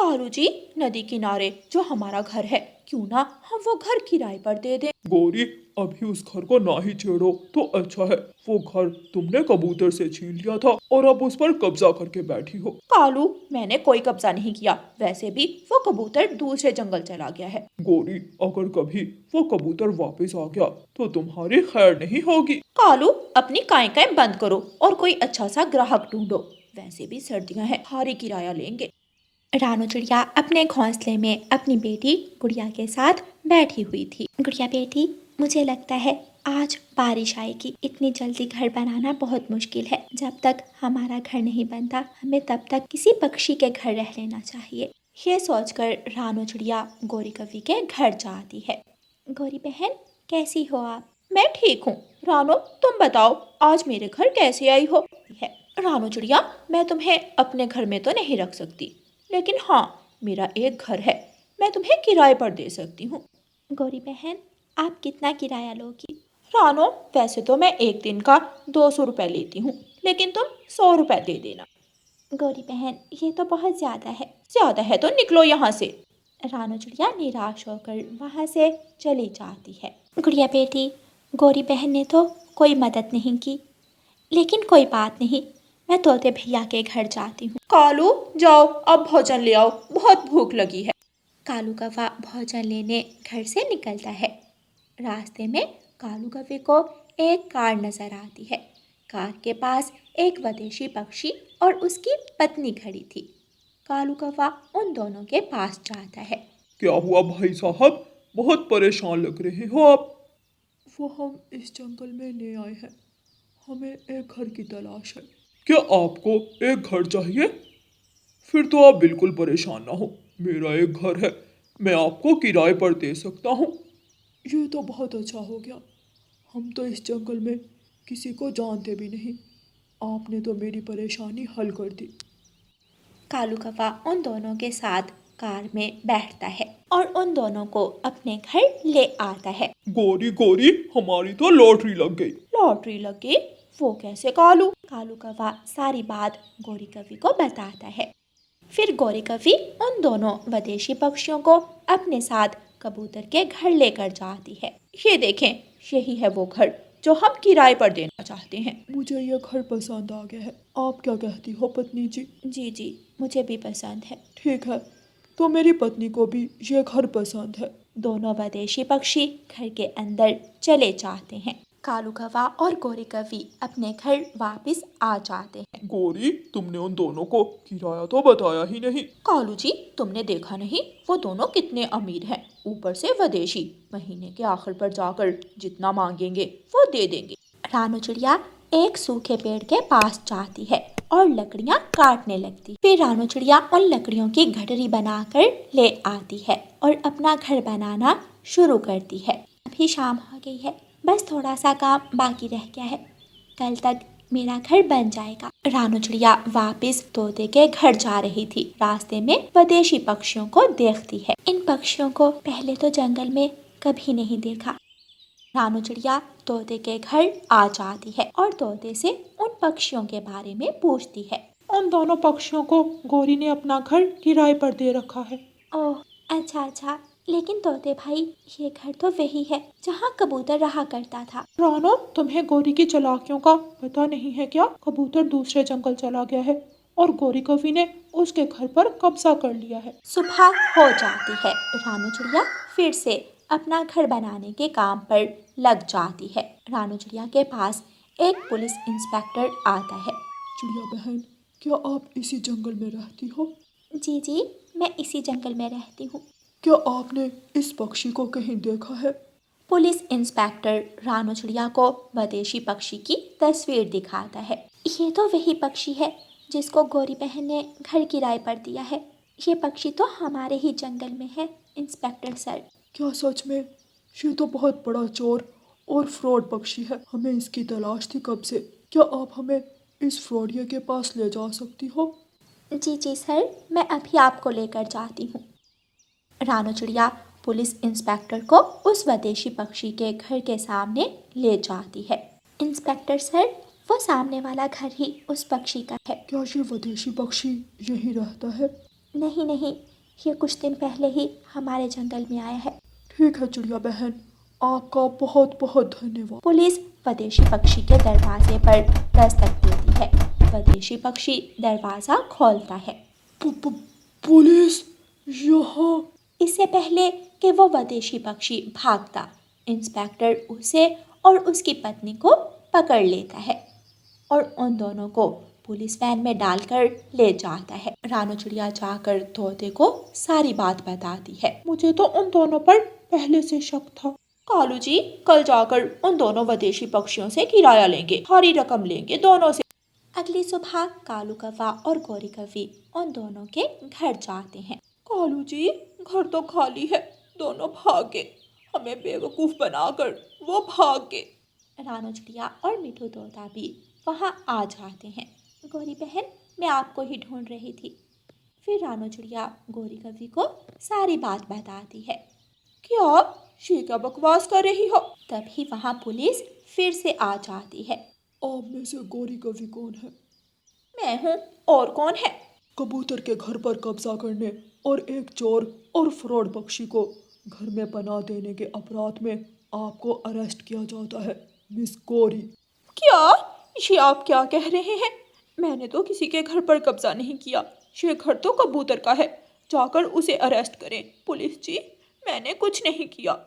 कालू जी, नदी किनारे जो हमारा घर है, क्यों ना हम वो घर किराए पर दे दें। गौरी, अभी उस घर को ना ही छेड़ो तो अच्छा है। वो घर तुमने कबूतर से छीन लिया था और अब उस पर कब्जा करके बैठी हो। कालू, मैंने कोई कब्जा नहीं किया, वैसे भी वो कबूतर दूसरे जंगल चला गया है। गौरी, अगर कभी वो कबूतर वापस आ गया तो तुम्हारी खैर नहीं होगी। कालू, अपनी काय काय बंद करो और कोई अच्छा सा ग्राहक ढूंढो। वैसे भी सर्दियां हैं, भारी किराया लेंगे। रानू चिड़िया अपने घोंसले में अपनी बेटी गुड़िया के साथ बैठी हुई थी। गुड़िया बेटी, मुझे लगता है आज बारिश आएगी। इतनी जल्दी घर बनाना बहुत मुश्किल है। जब तक हमारा घर नहीं बनता, हमें तब तक किसी पक्षी के घर रह लेना चाहिए। ये सोचकर रानू चिड़िया गौरी कवि के घर जाती है। गौरी बहन, कैसी हो आप? मैं ठीक हूँ। रानू, तुम बताओ, आज मेरे घर कैसे आई हो? है रानू चिड़िया, मैं तुम्हें अपने घर में तो नहीं रख सकती, लेकिन हाँ, मेरा एक घर है, मैं तुम्हें किराए पर दे सकती हूँ। गौरी बहन, आप कितना किराया लोगी? रानो, वैसे तो मैं एक दिन का 200 रुपये लेती हूँ, लेकिन तुम 100 रुपये दे देना। गौरी बहन, ये तो बहुत ज़्यादा है। ज़्यादा है तो निकलो यहाँ से। रानो चिड़िया निराश होकर वहाँ से चली जाती है। गुड़िया बेटी, गौरी बहन ने तो कोई मदद नहीं की, लेकिन कोई बात नहीं, मैं तोते भैया के घर जाती हूँ। कालू, जाओ अब भोजन ले आओ, बहुत भूख लगी है। कालू कौवा भोजन लेने घर से निकलता है। रास्ते में कालू कौवे को एक कार नजर आती है। कार के पास एक विदेशी पक्षी और उसकी पत्नी खड़ी थी। कालू कौवा उन दोनों के पास जाता है। क्या हुआ भाई साहब, बहुत परेशान लग रहे हो आप। वो हम इस जंगल में ले आए हैं, हमें एक घर की तलाश है। क्या आपको एक घर चाहिए? फिर तो आप बिल्कुल परेशान ना हो, मेरा एक घर है, मैं आपको किराए पर दे सकता हूँ। ये तो बहुत अच्छा हो गया, हम तो इस जंगल में किसी को जानते भी नहीं, आपने तो मेरी परेशानी हल कर दी। कालू कौवा उन दोनों के साथ कार में बैठता है और उन दोनों को अपने घर ले आता है। गौरी गौरी, हमारी तो लॉटरी लग गई। लॉटरी लग गई? वो कैसे कालू? कालू कौवा सारी बात गौरी कवि को बताता है। फिर गौरी कवि उन दोनों विदेशी पक्षियों को अपने साथ कबूतर के घर लेकर जाती है। ये देखें, यही है वो घर जो हम किराए पर देना चाहते हैं। मुझे ये घर पसंद आ गया है, आप क्या कहती हो पत्नी जी? जी जी, मुझे भी पसंद है। ठीक है, तो मेरी पत्नी को भी ये घर पसंद है। दोनों विदेशी पक्षी घर के अंदर चले जाते हैं। कालू कौवा और गौरी कवि अपने घर वापस आ जाते हैं। गौरी, तुमने उन दोनों को किराया तो बताया ही नहीं। कालू जी, तुमने देखा नहीं वो दोनों कितने अमीर हैं, ऊपर से विदेशी। महीने के आखिर पर जाकर जितना मांगेंगे वो दे देंगे। रानू चिड़िया एक सूखे पेड़ के पास जाती है और लकड़ियाँ काटने लगती। फिर रानू चिड़िया उन लकड़ियों की गठरी बनाकर ले आती है और अपना घर बनाना शुरू करती है। अभी शाम हो गई है, बस थोड़ा सा काम बाकी रह गया है, कल तक मेरा घर बन जाएगा। रानू चिड़िया वापस तोते के घर जा रही थी। रास्ते में विदेशी पक्षियों को देखती है। इन पक्षियों को पहले तो जंगल में कभी नहीं देखा। रानू चिड़िया तोते के घर आ जाती है और तोते से उन पक्षियों के बारे में पूछती है। उन दोनों पक्षियों को गौरी ने अपना घर किराए पर दे रखा है। ओह, अच्छा अच्छा, लेकिन तोते भाई, ये घर तो वही है जहाँ कबूतर रहा करता था। रानो, तुम्हें गौरी की चालाकियों का पता नहीं है क्या? कबूतर दूसरे जंगल चला गया है और गौरी कवि ने उसके घर पर कब्जा कर लिया है। सुबह हो जाती है। रानू चिड़िया फिर से अपना घर बनाने के काम पर लग जाती है। रानू चिड़िया के पास एक पुलिस इंस्पेक्टर आता है। चिड़िया बहन, क्या आप इसी जंगल में रहती हो? जी जी, मैं इसी जंगल में रहती हूँ। क्या आपने इस पक्षी को कहीं देखा है? पुलिस इंस्पेक्टर रानू चिड़िया को विदेशी पक्षी की तस्वीर दिखाता है। ये तो वही पक्षी है जिसको गौरी बहन ने घर किराए पर दिया है। ये पक्षी तो हमारे ही जंगल में है, इंस्पेक्टर सर। क्या सच में? ये तो बहुत बड़ा चोर और फ्रॉड पक्षी है, हमें इसकी तलाश थी कब से। क्या आप हमें इस फ्रॉडिया के पास ले जा सकती हो? जी जी सर, मैं अभी आपको लेकर जाती हूँ। रानू चिड़िया पुलिस इंस्पेक्टर को उस विदेशी पक्षी के घर के सामने ले जाती है। इंस्पेक्टर सर, वो सामने वाला घर ही उस पक्षी का है। क्या ये विदेशी पक्षी यहीं रहता है? नहीं नहीं, ये कुछ दिन पहले ही हमारे जंगल में आया है। ठीक है चिड़िया बहन, आपका बहुत बहुत धन्यवाद। पुलिस विदेशी पक्षी के दरवाजे पर दस्तक देती है। विदेशी पक्षी दरवाजा खोलता है। पुलिस यहाँ। इससे पहले कि वो विदेशी पक्षी भागता, इंस्पेक्टर उसे और उसकी पत्नी को पकड़ लेता है और उन दोनों को पुलिस वैन में डालकर ले जाता है। रानू चिड़िया जाकर तोते को सारी बात बताती है। मुझे तो उन दोनों पर पहले से शक था। कालू जी कल जाकर उन दोनों विदेशी पक्षियों से किराया लेंगे, भारी रकम लेंगे दोनों से। अगली सुबह कालू कौवा और गौरी कौवी उन दोनों के घर जाते हैं। कालू जी घर तो खाली है, दोनों भाग गए, हमें बेवकूफ बनाकर वो भाग गए। रानू चिड़िया और मिठू तोता भी वहाँ आ जाते हैं। गौरी बहन, मैं आपको ही ढूंढ रही थी। फिर रानू चिड़िया गौरी कौवी को सारी बात बताती है। क्या क्या बकवास कर रही हो? तभी वहाँ पुलिस फिर से आ जाती है। आप में से गौरी कौवी कौन है? मैं हूँ, और कौन है? कबूतर के घर पर कब्जा करने और एक चोर और फ्रॉड पक्षी को घर में पनाह देने के अपराध में आपको अरेस्ट किया जाता है, मिस गौरी। क्या? ये आप क्या कह रहे हैं? मैंने तो किसी के घर पर कब्जा नहीं किया, ये घर तो कबूतर का है, जाकर उसे अरेस्ट करें। पुलिस जी, मैंने कुछ नहीं किया।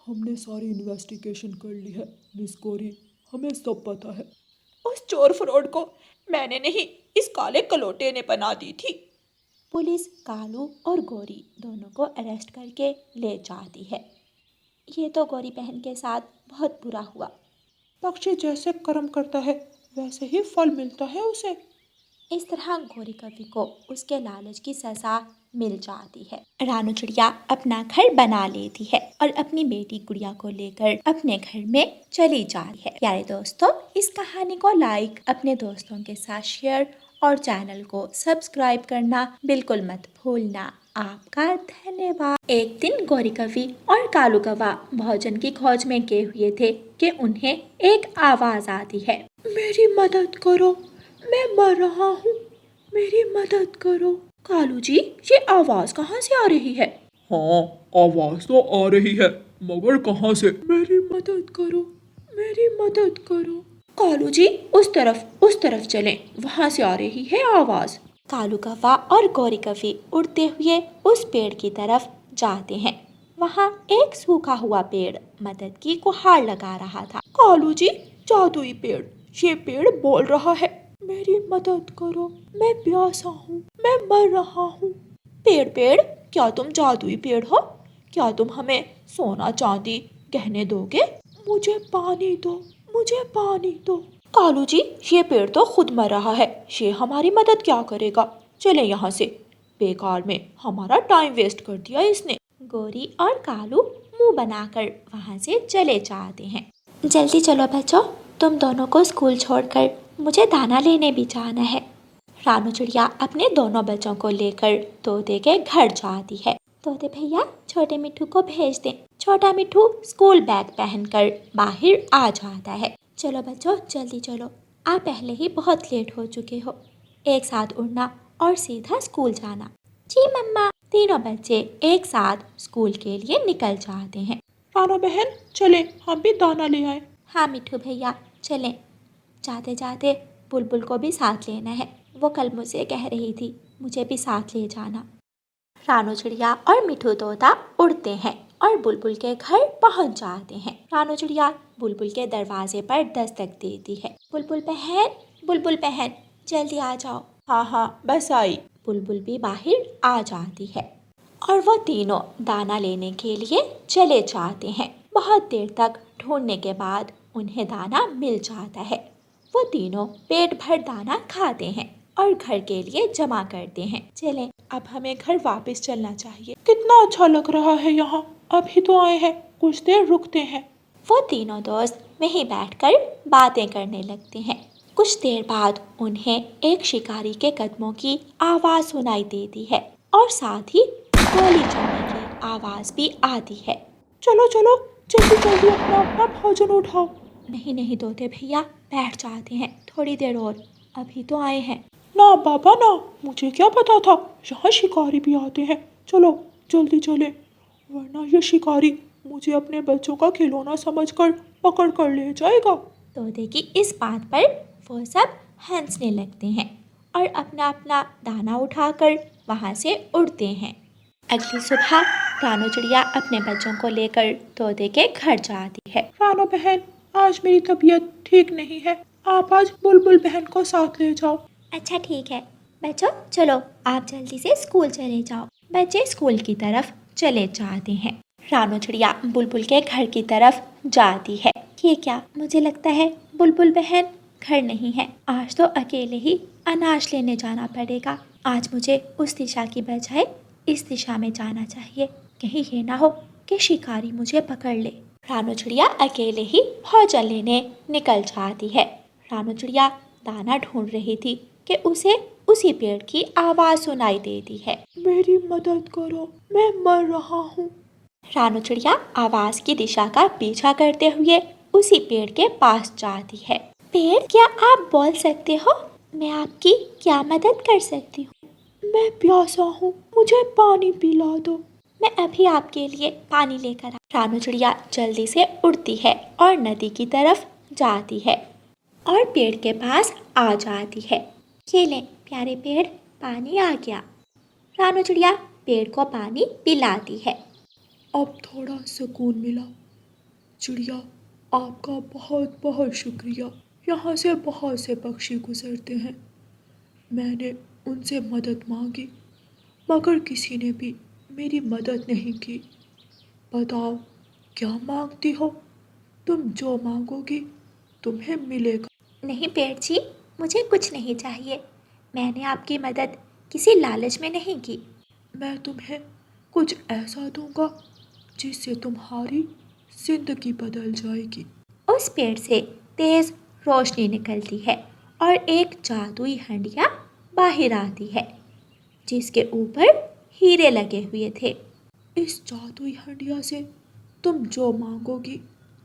हमने सारी इन्वेस्टिगेशन कर ली है मिस गौरी, हमें सब पता है। उस चोर फ्रॉड को मैंने नहीं, इस काले कलोटे ने पनाह दी थी। पुलिस कालू और गौरी दोनों को अरेस्ट करके ले जाती है। ये तो गौरी बहन के साथ बहुत बुरा हुआ। पक्षी जैसे कर्म करता है वैसे ही फल मिलता है उसे। इस तरह गौरी कौवी को उसके लालच की सजा मिल जाती है। रानू चिड़िया अपना घर बना लेती है और अपनी बेटी गुड़िया को लेकर अपने घर में चली जाती है। प्यारे दोस्तों, इस कहानी को लाइक, अपने दोस्तों के साथ शेयर और चैनल को सब्सक्राइब करना बिल्कुल मत भूलना। आपका धन्यवाद। एक दिन गौरी कौवी और कालू कौवा भोजन की खोज में गए हुए थे कि उन्हें एक आवाज आती है। मेरी मदद करो, मैं मर रहा हूँ, मेरी मदद करो। कालू जी, ये आवाज कहाँ से आ रही है? हाँ, आवाज तो आ रही है, मगर कहाँ से? मेरी मदद करो, मेरी मदद करो। कालू जी, उस तरफ चलें, वहाँ से आ रही है आवाज। कालू कौवा और गौरी कौवी उड़ते हुए उस पेड़ की तरफ जाते हैं। वहाँ एक सूखा हुआ पेड़ मदद की गुहार लगा रहा था। कालू जी, जादुई पेड़, ये पेड़ बोल रहा है, मेरी मदद करो, मैं प्यासा हूँ, मैं मर रहा हूँ। पेड़, क्या तुम जादुई पेड़ हो? क्या तुम हमें सोना चांदी गहने दोगे? मुझे पानी दो, मुझे पानी दो। कालू जी, ये पेड़ तो खुद मर रहा है, ये हमारी मदद क्या करेगा? चले यहाँ से, बेकार में हमारा टाइम वेस्ट कर दिया इसने। गौरी और कालू मुंह बनाकर वहाँ से चले जाते हैं। जल्दी चलो बच्चों, तुम दोनों को स्कूल छोड़कर मुझे दाना लेने भी जाना है। रानू चिड़िया अपने दोनों बच्चों को लेकर तोते के घर जाती है। तोते भैया, छोटे मिट्ठू को भेज दें। छोटा मिट्ठू स्कूल बैग पहनकर बाहर आ जाता है। चलो बच्चों, जल्दी चलो, आप पहले ही बहुत लेट हो चुके हो। एक साथ उड़ना और सीधा स्कूल जाना। जी मम्मा। तीनों बच्चे एक साथ स्कूल के लिए निकल जाते हैं। रानू बहन, चले हम भी दाना ले आए। हाँ मिट्ठू भैया, चलें। जाते जाते बुलबुल को भी साथ लेना है, वो कल मुझसे कह रही थी मुझे भी साथ ले जाना। रानू चिड़िया और मिठू तोता उड़ते हैं और बुलबुल के घर पहुंच जाते हैं। रानू चिड़िया बुलबुल के दरवाजे पर दस्तक देती है। बुलबुल बहन, जल्दी आ जाओ। हाँ, बस आई। बुलबुल भी बाहर आ जाती है और वो तीनों दाना लेने के लिए चले जाते हैं। बहुत देर तक ढूंढने के बाद उन्हें दाना मिल जाता है। वो तीनों पेट भर दाना खाते हैं और घर के लिए जमा करते हैं। चलें, अब हमें घर वापस चलना चाहिए। कितना अच्छा लग रहा है यहाँ, अभी तो आए हैं, कुछ देर रुकते हैं। वो तीनों दोस्त वहीं बैठकर बातें करने लगते हैं। कुछ देर बाद उन्हें एक शिकारी के कदमों की आवाज सुनाई देती है और साथ ही गोली चलने की आवाज भी आती है। चलो जल्दी अपना भोजन उठाओ। नहीं तोते भैया, बैठ जाते हैं थोड़ी देर और, अभी तो आए हैं। ना बाबा ना, मुझे क्या पता था यहाँ शिकारी भी आते हैं, चलो जल्दी चले, वरना ये शिकारी मुझे अपने बच्चों का खिलौना समझकर पकड़ कर ले जाएगा। तोते की इस बात पर वो सब हंसने लगते हैं और अपना अपना दाना उठाकर वहाँ से उड़ते हैं। अगली सुबह रानो चिड़िया अपने बच्चों को लेकर तोते के घर जाती है। रानो बहन, आज मेरी तबीयत ठीक नहीं है, आप आज बुलबुल बहन को साथ ले जाओ। अच्छा ठीक है बच्चों, चलो आप जल्दी से स्कूल चले जाओ। बच्चे स्कूल की तरफ चले जाते हैं। रानो चिड़िया बुलबुल के घर की तरफ जाती है। ये क्या, मुझे लगता है बुलबुल बहन घर नहीं है। आज तो अकेले ही अनाज लेने जाना पड़ेगा। आज मुझे उस दिशा की बजाय इस दिशा में जाना चाहिए, कहीं ये ना हो कि शिकारी मुझे पकड़ ले। रानो चिड़िया अकेले ही भोजन लेने निकल जाती है। रानो चिड़िया दाना ढूंढ रही थी कि उसे उसी पेड़ की आवाज सुनाई देती है। मेरी मदद करो, मैं मर रहा हूँ। रानो चिड़िया आवाज की दिशा का पीछा करते हुए उसी पेड़ के पास जाती है। पेड़, क्या आप बोल सकते हो? मैं आपकी क्या मदद कर सकती हूँ? मैं प्यासा हूँ, मुझे पानी पिला दो। मैं अभी आपके लिए पानी लेकर रानो चिड़िया जल्दी से उड़ती है और नदी की तरफ जाती है और पेड़ के पास आ जाती है। ये ले प्यारे पेड़, पानी आ गया। रानो चिड़िया पेड़ को पानी पिलाती है। अब थोड़ा सुकून मिला। चिड़िया, आपका बहुत बहुत शुक्रिया। यहाँ से बहुत से पक्षी गुजरते हैं, मैंने उनसे मदद मांगी मगर किसी ने भी मेरी मदद नहीं की। बताओ क्या मांगती हो? तुम जो मांगोगी तुम्हें मिलेगा। नहीं पेड़ जी, मुझे कुछ नहीं चाहिए। मैंने आपकी मदद किसी लालच में नहीं की। मैं तुम्हें कुछ ऐसा दूंगा जिससे तुम्हारी जिंदगी बदल जाएगी। उस पेड़ से तेज रोशनी निकलती है और एक जादुई हंडिया बाहर आती है जिसके ऊपर हीरे लगे हुए थे। इस जादुई हंडिया से तुम जो मांगोगी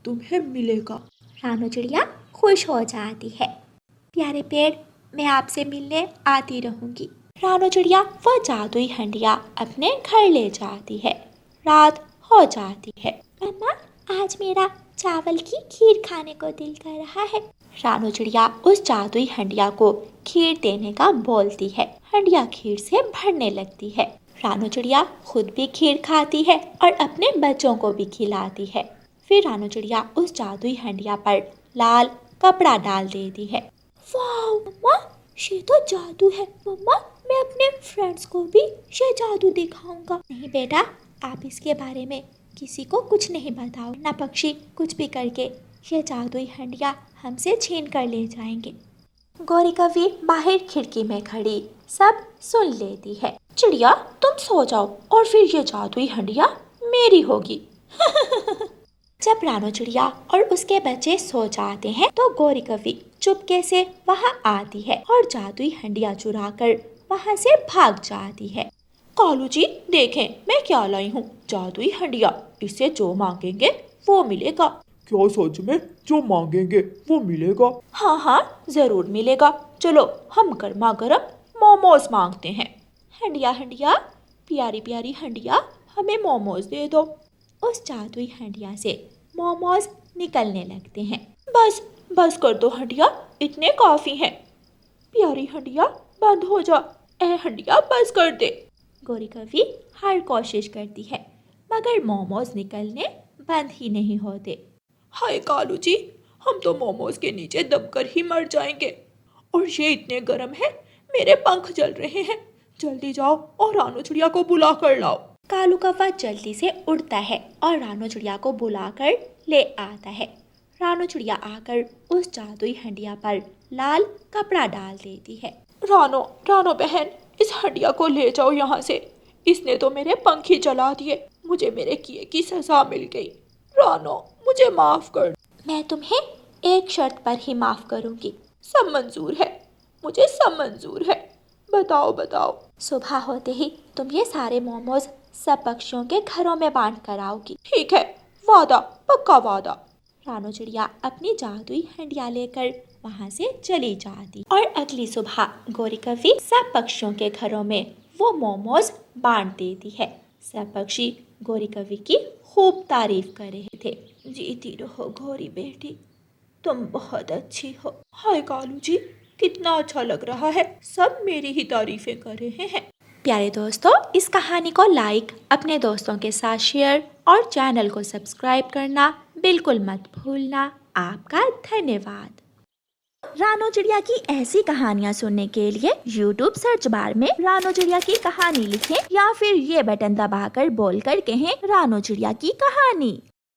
तुम्हें मिलेगा। रानो चिड़िया खुश हो जाती है। प्यारे पेड़, मैं आपसे मिलने आती रहूंगी। रानो चिड़िया वो जादुई हंडिया अपने घर ले जाती है। रात हो जाती है। मम्मा, आज मेरा चावल की खीर खाने को दिल कर रहा है। रानो चिड़िया उस जादुई हंडिया को खीर देने का बोलती है। हंडिया खीर से भरने लगती है। रानो चिड़िया खुद भी खीर खाती है और अपने बच्चों को भी खिलाती है। फिर रानो चिड़िया उस जादुई हंडिया पर लाल कपड़ा डाल देती है। वाह मम्मा, ये तो जादू है। मम्मा, मैं अपने फ्रेंड्स को भी ये जादू दिखाऊंगा। नहीं बेटा, आप इसके बारे में किसी को कुछ नहीं बताओ, ना पक्षी कुछ भी करके ये जादुई हंडिया हमसे छीन कर ले जाएंगे। गौरी कवि बाहर खिड़की में खड़ी सब सुन लेती है। चिड़िया, तुम सो जाओ और फिर ये जादुई हंडिया मेरी होगी। जब रानो चिड़िया और उसके बच्चे सो जाते हैं तो गौरी कवि चुपके से वहाँ आती है और जादुई हंडिया चुराकर वहाँ से भाग जाती है। कालू जी देखें, मैं क्या लाई हूँ, जादुई हंडिया। इससे जो मांगेंगे वो मिलेगा। क्या सच में जो मांगेंगे वो मिलेगा? हाँ हाँ, जरूर मिलेगा। चलो हम गर्मा गर्म मोमोज मांगते हैं। हंडिया हंडिया, प्यारी प्यारी हंडिया, हमें मोमोज दे दो। उस जादुई हंडिया से मोमोज निकलने लगते हैं। बस बस कर दो हंडिया, इतने काफी हैं। प्यारी हंडिया बंद हो जा। ए हंडिया बस कर दे। गौरी कवि हर कोशिश करती है मगर मोमोज निकलने बंद ही नहीं होते। हाय कालू जी, हम तो मोमोज के नीचे दबकर ही मर जाएंगे और ये इतने गर्म है, मेरे पंख जल रहे हैं। जल्दी जाओ और रानो चिड़िया को बुला कर लाओ। कालू कौवा जल्दी से उड़ता है और रानो चिड़िया को बुलाकर ले आता है। रानो चिड़िया आकर उस जादुई हंडिया पर लाल कपड़ा डाल देती है। रानो रानो बहन, इस हंडिया को ले जाओ यहाँ से। इसने तो मेरे पंख ही जला दिए, मुझे मेरे किए की सजा मिल गई। रानो, मुझे माफ कर। मैं तुम्हें एक शर्त पर ही माफ करूंगी। सब मंजूर है, मुझे सब मंजूर है। बताओ बताओ। सुबह होते ही तुम ये सारे मोमोज सब पक्षियों के घरों में बांट कर आओगी। ठीक है, वादा, पक्का वादा। रानो चिड़िया अपनी जादुई हंडिया लेकर वहाँ से चली जाती और अगली सुबह गौरी कवि सब पक्षियों के घरों में वो मोमोज बांट देती है। सब पक्षी गौरी कवि की खूब तारीफ कर रहे थे। जीती रहो गौरी बेटी, तुम बहुत अच्छी हो। हाय कालू जी, कितना अच्छा लग रहा है, सब मेरी ही तारीफें कर रहे हैं। प्यारे दोस्तों, इस कहानी को लाइक, अपने दोस्तों के साथ शेयर और चैनल को सब्सक्राइब करना बिल्कुल मत भूलना। आपका धन्यवाद। रानो चिड़िया की ऐसी कहानियाँ सुनने के लिए YouTube सर्च बार में रानो चिड़िया की कहानी लिखें या फिर ये बटन दबाकर बोलकर कहें रानो चिड़िया की कहानी।